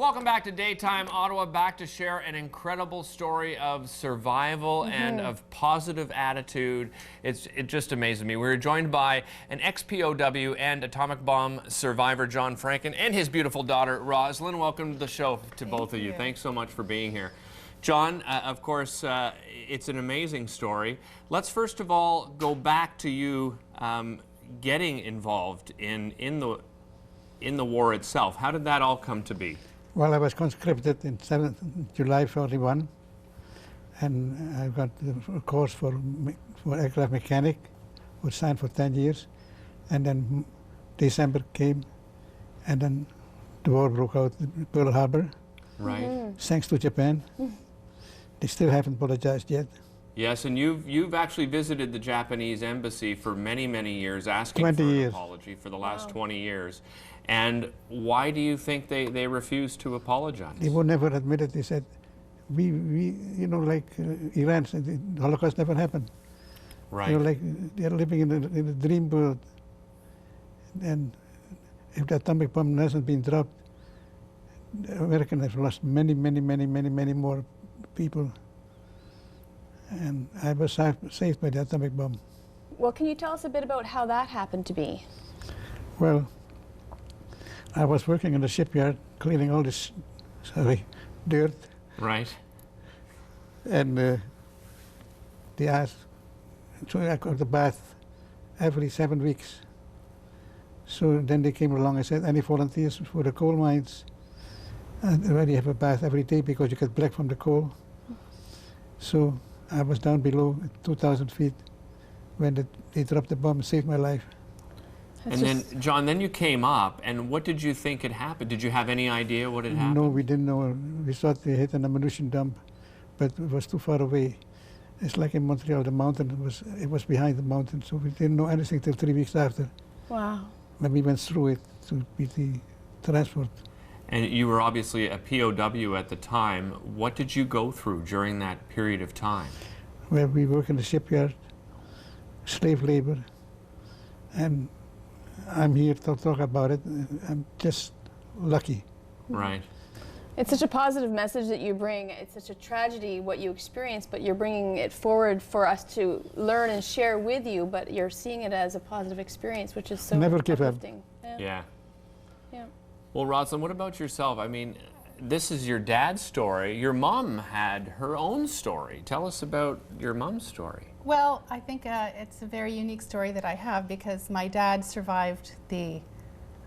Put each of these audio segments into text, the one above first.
Welcome back to Daytime Ottawa, back to share an incredible story of survival and of positive attitude. It just amazes me. We're joined by an ex-POW and atomic bomb survivor, John Franken, and his beautiful daughter, Roslyn. Welcome to the show to both of you. Thanks so much for being here. John, of course, it's an amazing story. Let's first of all go back to you getting involved in the war itself. How did that all come to be? Well, I was conscripted in July 41, and I got a course for aircraft mechanic, was signed for 10 years, and then December came, and then the war broke out in Pearl Harbor. Right. Thanks to Japan. They still haven't apologized yet. Yes, and you've actually visited the Japanese embassy for many, many years, asking for an apology for the last 20 years. And why do you think they refused to apologize? They would never admit it. They said, you know, like Iran said, the Holocaust never happened. Right. You know, like they're living in a dream world. And if the atomic bomb hasn't been dropped, America has lost many, many, many, many, many more people. And I was saved by the atomic bomb. Well, can you tell us a bit about how that happened to be? Well, I was working in the shipyard, cleaning all this, dirt. Right. And they asked, so I got the bath every 7 weeks. So then they came along and said, any volunteers for the coal mines? And already have a bath every day because you get black from the coal. So I was down below at 2,000 feet when they dropped the bomb and saved my life. And then, John, then you came up, and what did you think had happened? Did you have any idea what had happened? No, we didn't know. We thought they hit an ammunition dump, but it was too far away. It's like in Montreal, the mountain it was behind the mountain, so we didn't know anything till 3 weeks after. Wow. When we went through it to be the transport. And you were obviously a POW at the time. What did you go through during that period of time? Well, we work in the shipyard, slave labor, and I'm here to talk about it. I'm just lucky. Right. It's such a positive message that you bring. It's such a tragedy what you experienced, but you're bringing it forward for us to learn and share with you, but you're seeing it as a positive experience, which is so Never give up. uplifting. Yeah. Yeah. Well, Roslyn, what about yourself? I mean, this is your dad's story. Your mom had her own story. Tell us about your mom's story. Well, I think it's a very unique story that I have because my dad survived the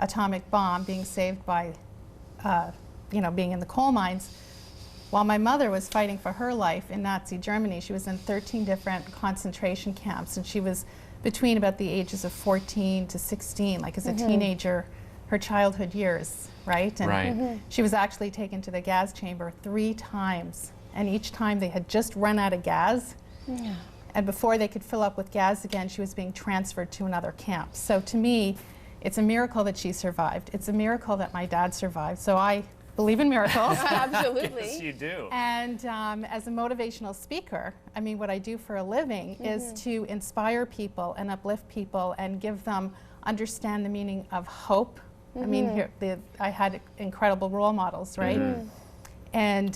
atomic bomb, being saved by, being in the coal mines, while my mother was fighting for her life in Nazi Germany. She was in 13 different concentration camps, and she was between about the ages of 14 to 16, like as a teenager, her childhood years, right? And she was actually taken to the gas chamber 3 times, and each time they had just run out of gas. Yeah. And before they could fill up with gas again, she was being transferred to another camp. So to me, it's a miracle that she survived. It's a miracle that my dad survived. So I believe in miracles. Absolutely. Yes, you do. And as a motivational speaker, I mean, what I do for a living is to inspire people and uplift people and give them understand the meaning of hope. I mean, I had incredible role models, right? And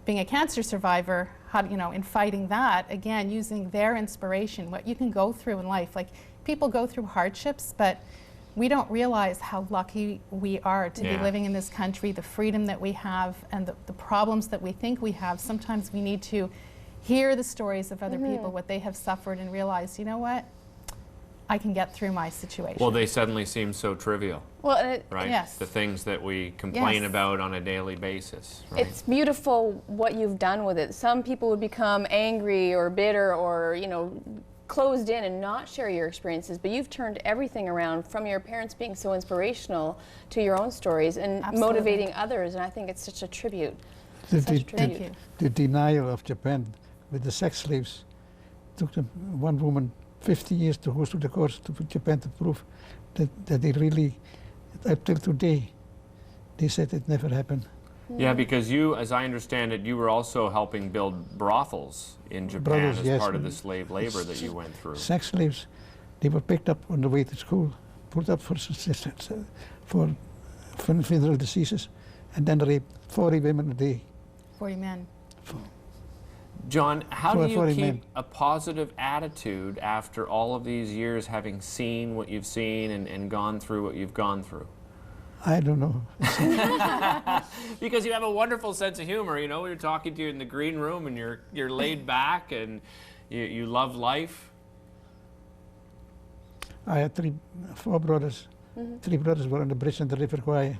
being a cancer survivor, in fighting that, again, using their inspiration, what you can go through in life. Like, people go through hardships, but we don't realize how lucky we are to be living in this country, the freedom that we have, and the problems that we think we have. Sometimes we need to hear the stories of other people, what they have suffered, and realize, you know what? I can get through my situation. Well, they suddenly seem so trivial. Well, right? Yes. The things that we complain about on a daily basis. Right? It's beautiful what you've done with it. Some people would become angry or bitter or, closed in and not share your experiences, but you've turned everything around from your parents being so inspirational to your own stories and motivating others, and I think it's such a tribute. Thank you. The denial of Japan with the sex slaves took them, one woman 50 years to go through the course to Japan to prove that they really, up till today, they said it never happened. Yeah, because you, as I understand it, you were also helping build brothals in Japan as part of the slave labor that you went through. Sex slaves, they were picked up on the way to school, put up for venereal diseases, and then rape 40 women a day. 40 men. John, how do you 40 keep men. a positive attitude after all of these years, having seen what you've seen and gone through what you've gone through? I don't know. Because you have a wonderful sense of humor. You know, we're talking to you in the green room, and you're laid back, and you love life. I had four brothers. Three brothers were on the bridge in the River Kwai.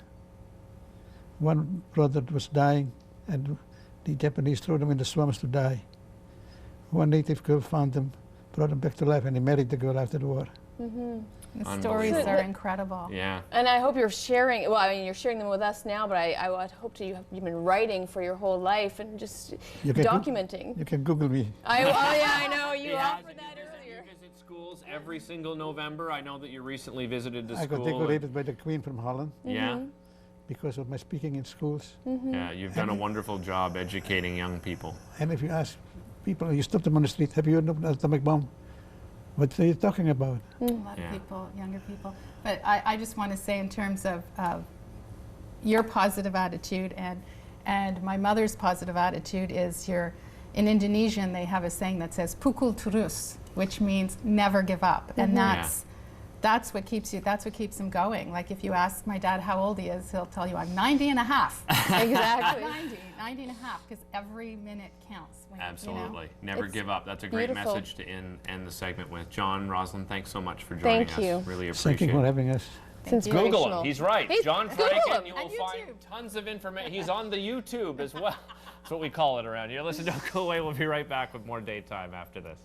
One brother was dying, and the Japanese threw them in the swamps to die. One native girl found them, brought them back to life, and he married the girl after the war. The stories are incredible. Yeah. And I hope you're sharing, well, I mean, you're sharing them with us now, but I would hope that you've been writing for your whole life and just You can documenting. You can Google me. Oh yeah, I know, you Yeah, offered that earlier. You visit schools every single November. I know that you recently visited the I school. got decorated by the Queen from Holland Yeah. because of my speaking in schools. Yeah, you've done a wonderful job educating young people. And if you ask people, you stop them on the street, have you heard of the atomic bomb? What are you talking about? A lot of people, younger people. But I just want to say in terms of your positive attitude and my mother's positive attitude is in Indonesian they have a saying that says pukul terus, which means never give up. And that's what keeps them going. Like if you ask my dad how old he is, he'll tell you I'm 90 and a half. Exactly. 90 and a half, because every minute counts. Absolutely. Never It's give up. That's a great beautiful. message to end the segment with. John, Roslyn, thanks so much for joining Thank us. you. Really appreciate Thank you for it. having us. It's Google him. inspirational. He's right. John Google Franken. him. You On will find YouTube. tons of information. He's on the YouTube as well. That's what we call it around here. Listen, don't go away. We'll be right back with more Daytime after this.